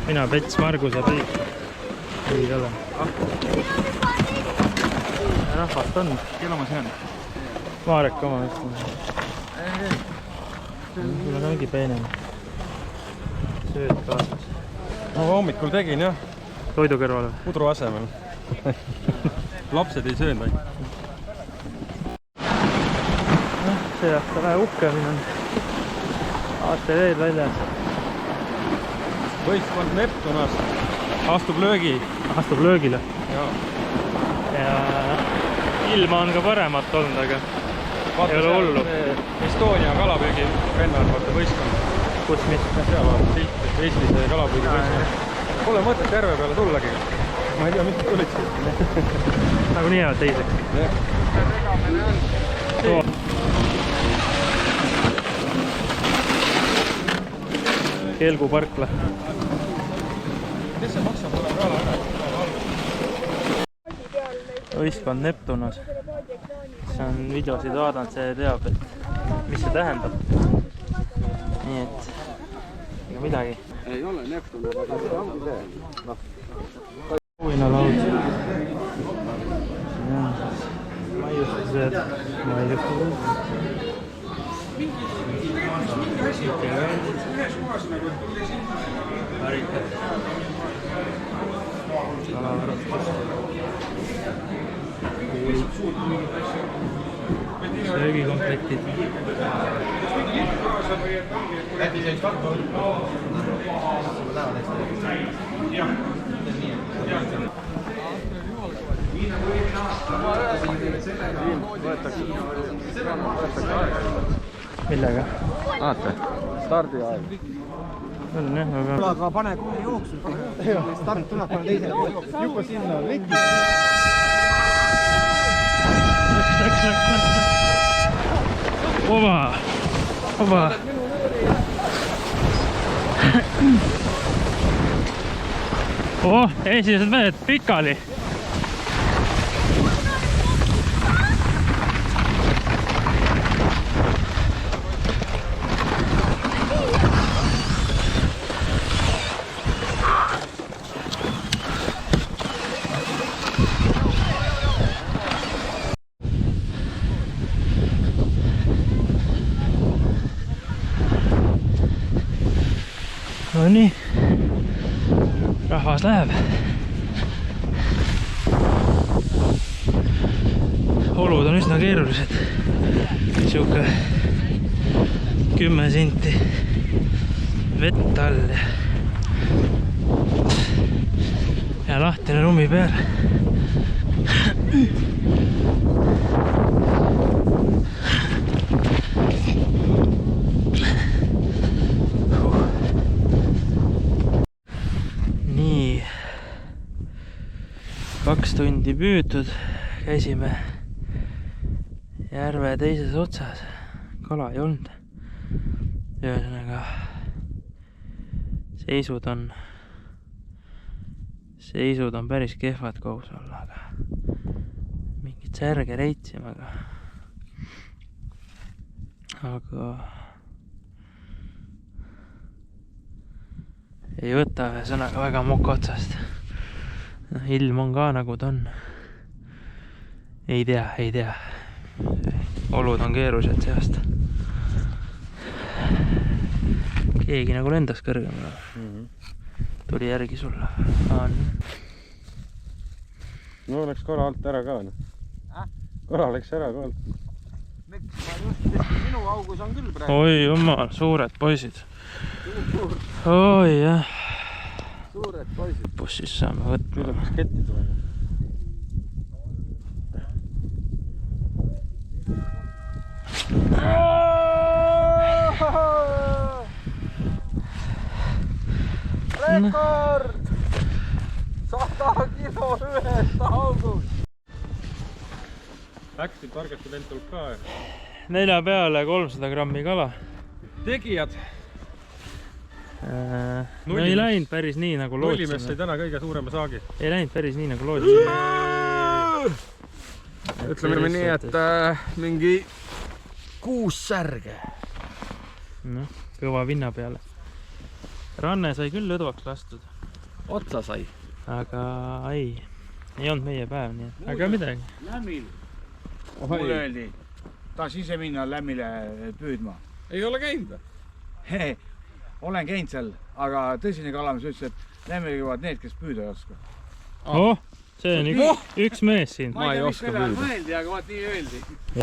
Mina, Pets, Margus ja Priit. Ei ole. Rahvast on. Kelle oma see on? Marek oma ütleme. Sul on mingi peenem. Sööd kaasas. No hommikul tegin jah. Toidu kõrvale. Pudru asemel. Lapsed ei söönud ainult. See aasta vähe uhke siin on. Aasta veel väljas. Võistkond Neptunas astub löögile. Ja ilma on ka paremat olnud, aga ei ole hullu. Estonia kalapüügi vennarvate võistkond. Kus mis? Seal on silt, Eestis kalapüügi võistkond. Pole mõtet järve peale tullagi. Ma ei tea, mis tulid siit. Nagu nii jäävad teiseks. Kelgu parkla. Kes see maksab, tuleb rala ära? Võistkond Neptunas. Kes on videosid vaadanud, see teab, et mis see tähendab. Nii et ega midagi. Ei ole Neptunas, aga see ongi see. Uinalaud. Maiustused. Harikad. Kalavarustus. Söögikomplektid. Millega? Vaata, stardiaeg. On jah, aga... Aga pane kohe jooksul. Start tuleb pane teisele. Juba sinna on liki. Läks. Oba. Esimesed mehed pikali. No nii, rahvas läheb. Olud on üsna keerulised. Siuke 10 senti vett all ja lahtine lumi peal. Nii, 2 tundi püütud, käisime järve teises otsas, kala ei olnud. Ühesõnaga seisud on päris kehvad koos olla, aga mingit särge reitsime, aga ei võta ühesõnaga väga moka otsast. Ilm on ka nagu ta on. Ei tea. Olud on keerulised see aasta. Keegi nagu lendas kõrgemale. Tuli järgi sulle. No läks korra alt ära ka. Korra läks ära ka alt. Miks? Ma just minu augus on küll praegu. Oi jumal, suured poisid. Oi jah. Suured poisid. Bussis saame võtma. Küll peaks ketti tulema. Rekord! 100 kilo ühest august! Läksid targasti vend tuleb ka. 4 peale 300 grammi kala. Tegijad! No ei läinud päris nii nagu lootsime. Nullimees sai täna kõige suurema saagi. Ei läinud päris nii nagu lootsime. Ütleme nii, et mingi 6 särge. Noh, kõva vinna peale. Ranne sai küll lõdvaks lastud. otsa sai. aga ei olnud meie päev, nii et aga midagi. Lämmil. Mulle öeldi, tahaks ise minna Lämmile püüdma. Ei ole käinud või? Olen käinud seal, aga tõsine kalamees ütles, et Lämmile jõuavad need, kes püüda ei oska. See on üks mees siin. Ma ei tea, mis selle all mõeldi, aga vaat nii öeldi.